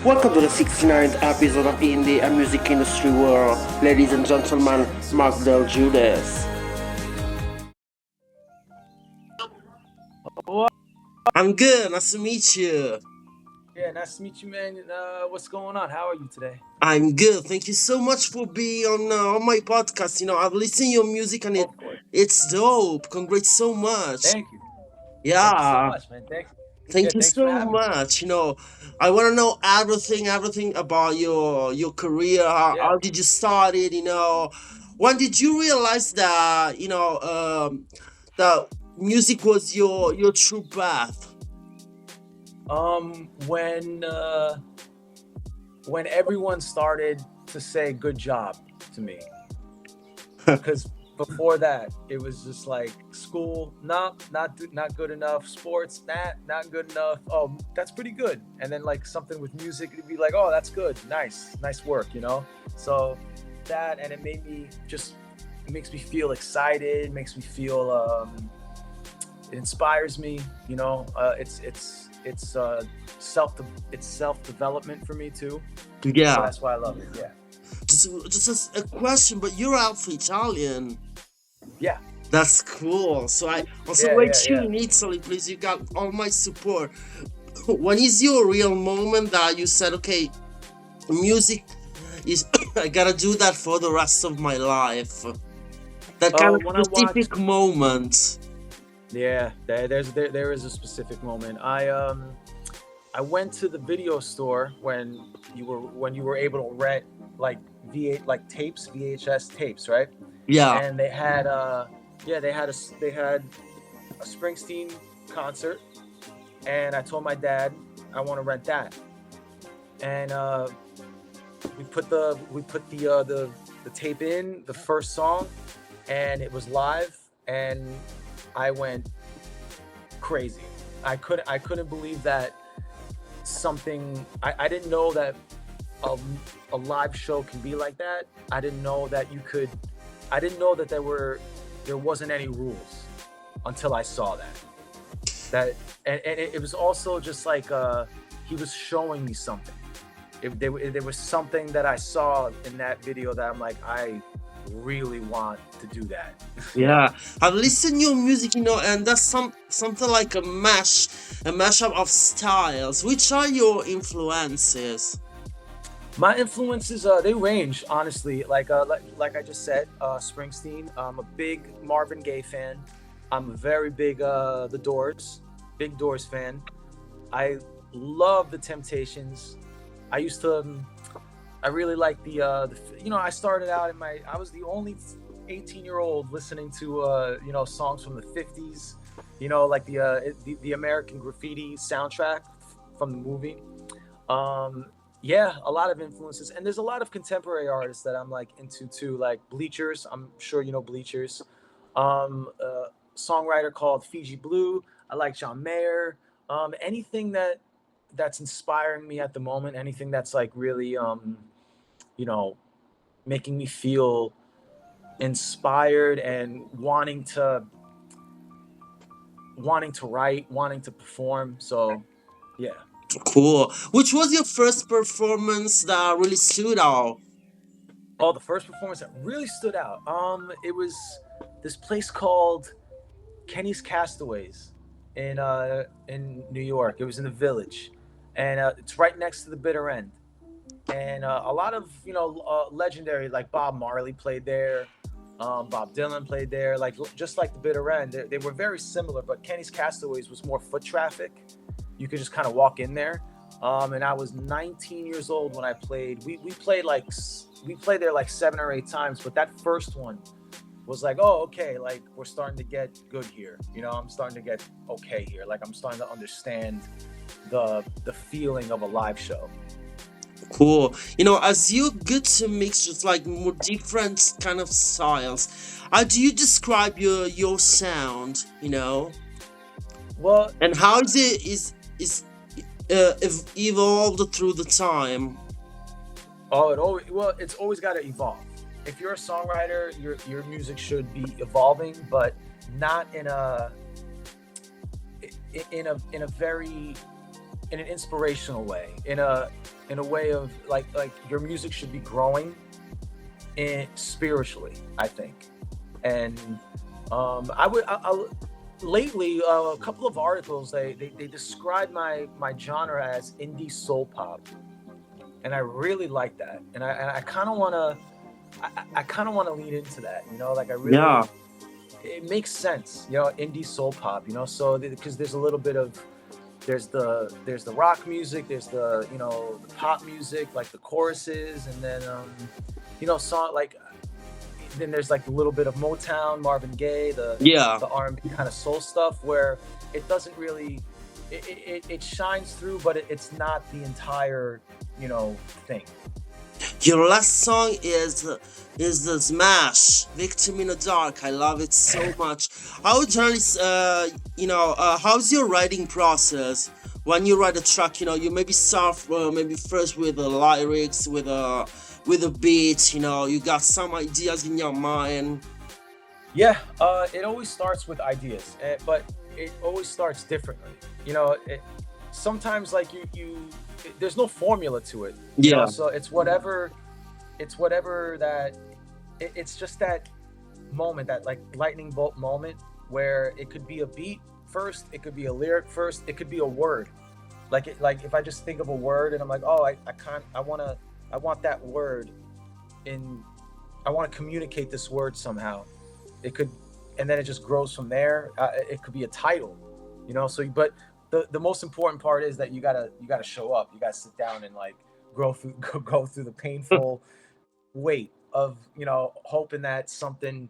Welcome to the 69th episode of Indie and Music Industry World. Ladies and gentlemen, Marc Del Giudice. What? I'm good, nice to meet you. Yeah, nice to meet you, man. What's going on? How are you today? I'm good, thank you so much for being on my podcast. I've listened to your music and Of course. it's dope. Congrats so much. Thank you. Thank you so Yeah. much, man. Thank you. Thank Yeah, you thanks for so having me. much. I want to know everything about your career. Yeah. How did you start it? When did you realize that that music was your true path? When everyone started to say good job to me, because before that it was just like school, not good enough. Sports, not good enough. Oh, that's pretty good. And then like something with music, it'd be like, oh, that's good, nice work, So that, and it makes me feel excited. It makes me feel it inspires me. It's self development for me too. So Yeah. that's why I love it. Yeah. Just a question, but you're half Italian. Yeah. That's cool. So I also you in Italy, please. You got all my support. When is your real moment that you said, okay, music is I gotta do that for the rest of my life? That kind of specific moment. Yeah, there is a specific moment. I went to the video store when you were able to rent like VHS tapes, right? Yeah. And they had a Springsteen concert, and I told my dad I want to rent that, and we put the tape in the first song, and it was live, and I went crazy. I couldn't believe that something. I didn't know that a live show can be like that. I didn't know that you could. I didn't know that there wasn't any rules until I saw that. And it was also just like he was showing me something. There was something that I saw in that video that I'm like, I really want to do that. Yeah, I've listened to your music, and that's something like a mashup of styles. Which are your influences? My influences, they range, honestly. Like I just said, Springsteen. I'm a big Marvin Gaye fan. I'm a very big Big Doors fan. I love the Temptations. I really like I started out I was the only 18-year-old listening to songs from the 50s, like the American Graffiti soundtrack from the movie. Yeah, a lot of influences, and there's a lot of contemporary artists that I'm like into too, like Bleachers. I'm sure you know Bleachers. Songwriter called Fiji Blue. I like John Mayer. Anything that's inspiring me at the moment. Anything that's like really making me feel inspired and wanting to write, wanting to perform. So, yeah. Cool. Which was your first performance that really stood out? Oh, the first performance that really stood out. It was this place called Kenny's Castaways in New York. It was in the Village, and it's right next to the Bitter End. And a lot of legendary, like Bob Marley played there. Bob Dylan played there. Like just like the Bitter End, they were very similar. But Kenny's Castaways was more foot traffic. You could just kind of walk in there. And I was 19 years old when I played. We played there like 7 or 8 times, but that first one was like, oh, okay, like we're starting to get good here. I'm starting to get okay here. Like I'm starting to understand the feeling of a live show. Cool. As you get to mix just like more different kind of styles, how do you describe your sound? Well, and how is evolved through the time? Oh, it's always got to evolve. If you're a songwriter, your music should be evolving, but not in a very in an inspirational way, in a way of like your music should be growing in spiritually, I think. And I lately a couple of articles they describe my genre as indie soul pop, and I really like that, and I kind of want to I kind of want to lean into that, you know, like I Yeah. really, it makes sense, you know, indie soul pop, you know, so because there's a little bit of, there's the rock music, there's the, you know, the pop music, like the choruses, and then you know, song like, then there's like a little bit of Motown, Marvin Gaye, Yeah. the R&B kind of soul stuff, where it doesn't really, it shines through, but it's not the entire, you know, thing. Your last song is the smash "Victim in the Dark." I love it so much. How generally, you know, how's your writing process when you write a track? You know, you maybe start maybe first with the lyrics, with a beat. You know, you got some ideas in your mind. Yeah, it always starts with ideas, but it always starts differently. You know, sometimes like there's no formula to it. You know, Yeah. so it's whatever that, it's just that moment, that like lightning bolt moment, where it could be a beat first, it could be a lyric first, it could be a word. Like if I just think of a word and I'm like, oh, I can't, I want that word in, I want to communicate this word somehow. It could, and then it just grows from there. It could be a title, you know. So, but the most important part is that you gotta show up. You gotta sit down and like go through the painful wait of, you know, hoping that something,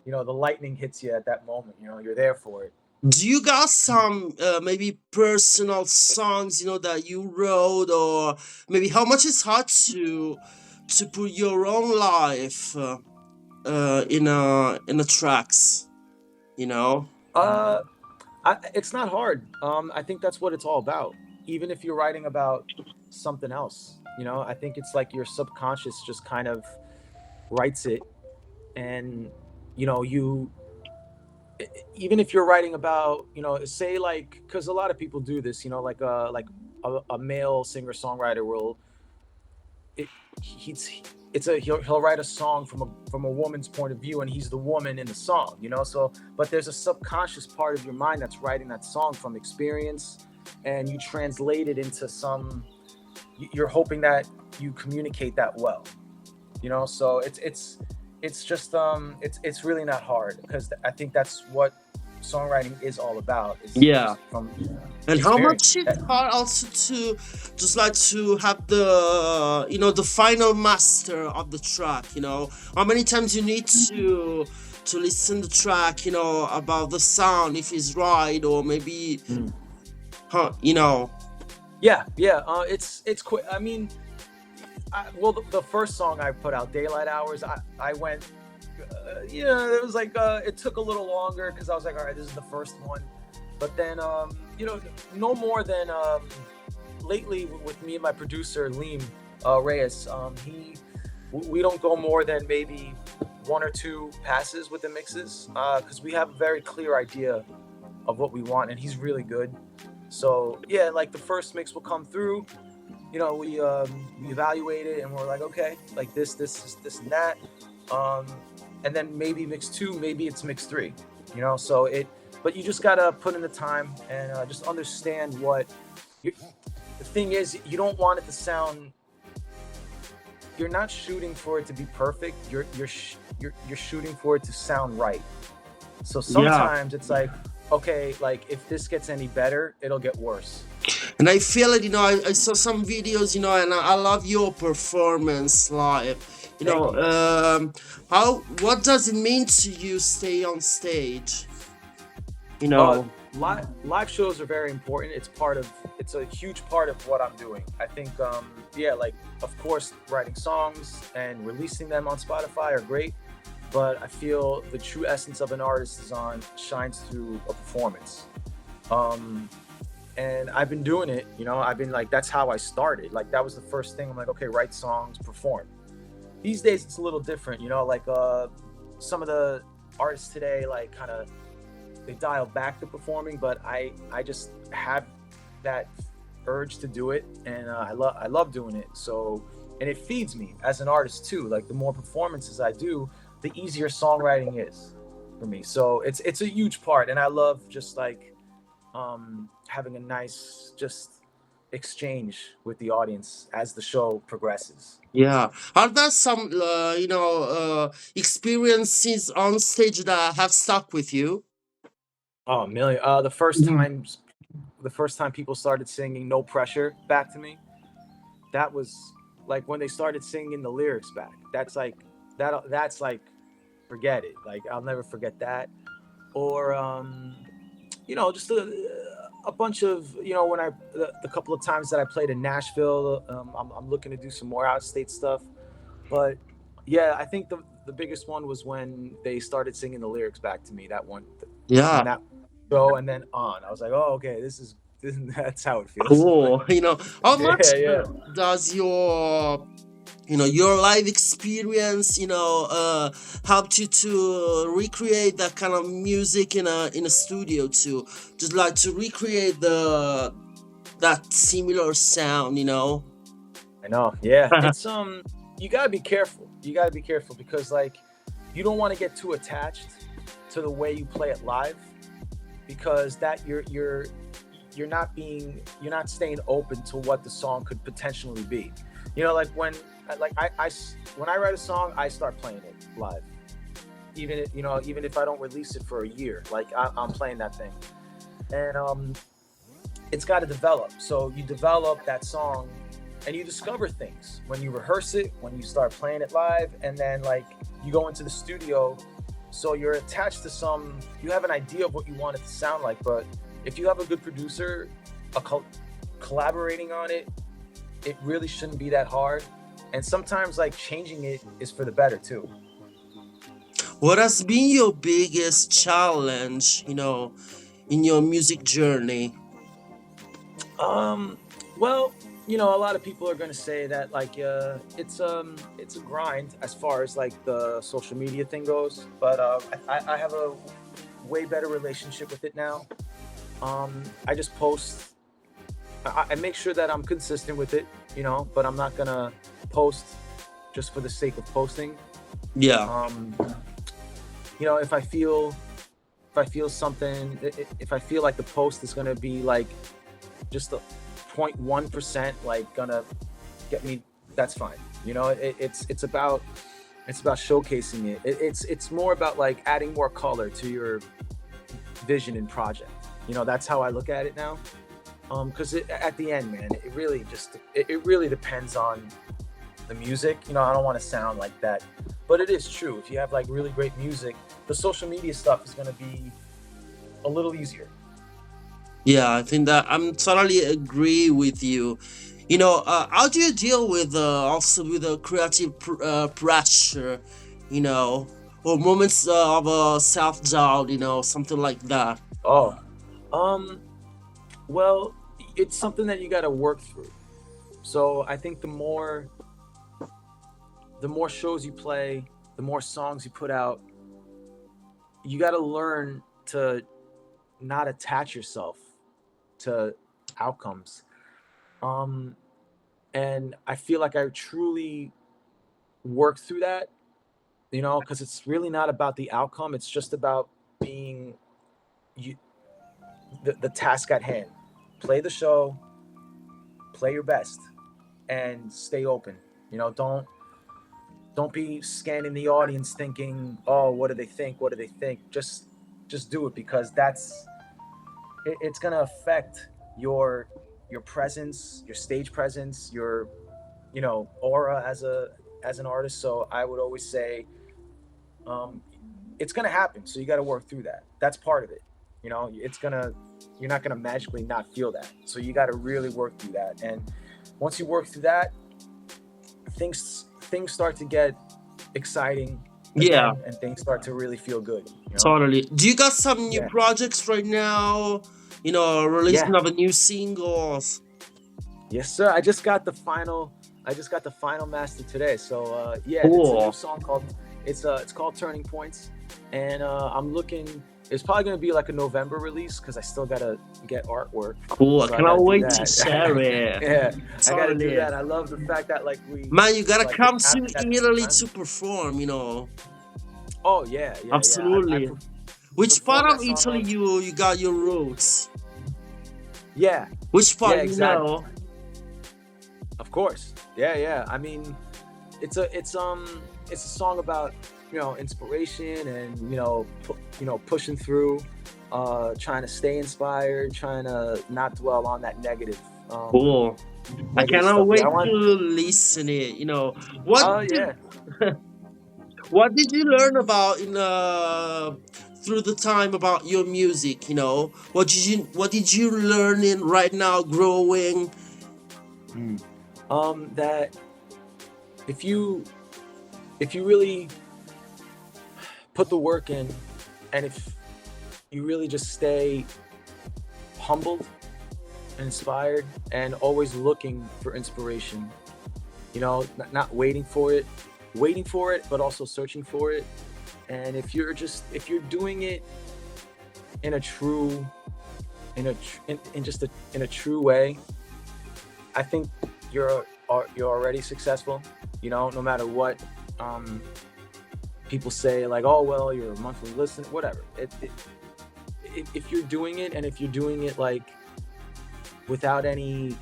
you know, the lightning hits you at that moment. You know, you're there for it. Do you got some maybe personal songs, you know, that you wrote, or maybe how much it's hard to put your own life in a tracks, you know? Uh, it's not hard. I think that's what it's all about. Even if you're writing about something else, you know, I think it's like your subconscious just kind of writes it, and you know, even if you're writing about, you know, say like, because a lot of people do this, you know, like a male singer songwriter will, it, he's he'll write a song from a woman's point of view, and he's the woman in the song, you know. So but there's a subconscious part of your mind that's writing that song from experience, and you translate it into some, you're hoping that you communicate that well, you know. So it's just it's really not hard, because I think that's what songwriting is all about, is Yeah. just from And how experience. much it's hard also to just like to have the, you know, the final master of the track, you know? How many times you need to listen the track, you know, about the sound, if it's right, or maybe Mm. you know. Yeah, it's quick. I mean, well, the first song I put out, Daylight Hours, I went, yeah, it was like, it took a little longer, because I was like, all right, this is the first one. But then, you know, no more than, lately with me and my producer, Liam Reyes, we don't go more than maybe one or two passes with the mixes, because we have a very clear idea of what we want, and he's really good. So yeah, like the first mix will come through, you know, we evaluate it, and we're like, okay, like this and that, um, and then maybe mix two, maybe it's mix three, you know. So but you just gotta put in the time, and just understand what you, the thing is, you don't want it to sound, you're not shooting for it to be perfect. You're shooting for it to sound right. So Yeah. sometimes it's like, okay, like if this gets any better, it'll get worse. And I feel it, you know, I saw some videos, you know, and I love your performance live. You Thank know, you. what does it mean to you stay on stage? You Uh, know, live shows are very important. It's a huge part of what I'm doing. I think, yeah, like of course, writing songs and releasing them on Spotify are great, but I feel the true essence of an artist shines through a performance. Um, and I've been doing it, you know. I've been like, that's how I started. Like that was the first thing. I'm like, okay, write songs, perform. These days it's a little different, you know. Like some of the artists today, like kind of, they dial back the performing, but I just have that urge to do it, and I love doing it. So, and it feeds me as an artist too. Like the more performances I do, the easier songwriting is for me. So it's a huge part, and I love just like having a nice just exchange with the audience as the show progresses. Yeah. Are there some, experiences on stage that have stuck with you? Oh, a million. The first time people started singing "No Pressure" back to me, that was like when they started singing the lyrics back. That's like that. That's like forget it. Like I'll never forget that. Or just a bunch of when the couple of times that I played in Nashville. I'm looking to do some more outstate stuff, but yeah, I think the biggest one was when they started singing the lyrics back to me. That one, Yeah. from that show and then on, I was like, oh, okay, this that's how it feels. Cool. How much Yeah, yeah. does your live experience, helped you to recreate that kind of music in a studio too? Just like to recreate that similar sound. I know. Yeah, it's you gotta be careful. You gotta be careful because like you don't want to get too attached to the way you play it live, because that you're not staying open to what the song could potentially be. Like when when I write a song, I start playing it live. Even if I don't release it for a year, like I'm playing that thing, and it's got to develop. So you develop that song, and you discover things when you rehearse it, when you start playing it live, and then like you go into the studio. So you're attached to you have an idea of what you want it to sound like, but if you have a good producer, collaborating on it, it really shouldn't be that hard. And sometimes like changing it is for the better too. What has been your biggest challenge, in your music journey? Well, a lot of people are going to say that like it's a grind as far as like the social media thing goes, but I have a way better relationship with it now. I just post. I make sure that I'm consistent with it, but I'm not gonna post just for the sake of posting. Yeah. If I feel something, if I feel like the post is gonna be like just a 0.1% like gonna get me, that's fine. It's about showcasing it. It's more about like adding more color to your vision and project. That's how I look at it now. Because at the end, man, it really depends on the music. I don't want to sound like that, but it is true. If you have like really great music, the social media stuff is going to be a little easier. Yeah, I think that I'm totally agree with you. How do you deal with also with the creative pressure, you know, or moments of self doubt, something like that? Oh, um, well, it's something that you got to work through. So I think the more shows you play, the more songs you put out, you got to learn to not attach yourself to outcomes. Um, and I feel like I truly worked through that, because it's really not about the outcome. It's just about being you, the task at hand. Play the show, play your best, and stay open. Don't be scanning the audience thinking, oh, what do they think? What do they think? Just do it, because it's gonna affect your presence, your stage presence, your aura as an artist. So I would always say, um, it's gonna happen. So you got to work through that. That's part of it. You're not gonna magically not feel that. So you got to really work through that. And once you work through that, things start to get exciting Yeah, again, and things start to really feel good. totally. Do you got some new Yeah, projects right now? yeah, Releasing of a new singles. yes, sir. I just got the final master today. So yeah, it's a new Cool. song called it's called Turning Points, and I'm looking It's probably gonna be like a November release because I still gotta get artwork. Cool. I So I cannot gotta do wait to that. share it. Yeah, I gotta do Totally. that. I love the fact that like we Man, you gotta like come to have that Italy time. to perform, you know. Oh yeah, yeah, yeah. Absolutely. Which part performed of that song Italy on- you got your roots? Yeah, Which part, Yeah, you exactly. know? of course. Yeah, yeah. I mean, it's a song about inspiration and pushing through, trying to stay inspired, trying to not dwell on that negative. Cool. I Negative cannot stuff. wait Yeah, I want. to listen it. You know, what Oh did, yeah. what did you learn about in through the time about your music? You know, what did you learn in right now growing? That if you really put the work in, and if you really just stay humbled, inspired, and always looking for inspiration, not waiting for it, but also searching for it. And if you're doing it in a true, in a true way, I think you're already successful. No matter what people say, like, oh well, you're a monthly listener, whatever. If you're doing it, and if you're doing it like without any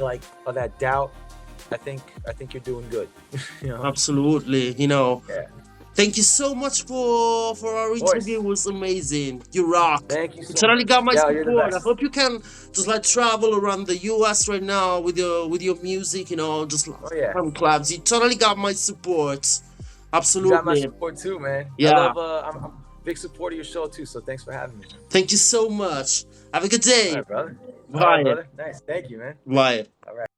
like of that doubt, I think you're doing good. Absolutely. You know, Yeah. thank you so much for our course. interview. It was amazing. You rock. Thank you You so totally much. got my Yeah, you're the support. I best. hope you can just like travel around the US right now with your music, you know, just like yeah. some clubs. You totally got my support. You got my Absolutely. support too, man. Yeah. I love. I'm a big supporter of your show too. So thanks for having me. Thank you so much. Have a good All day. right, brother. All Bye. right, brother. Nice. Thank you, man. Bye. All right.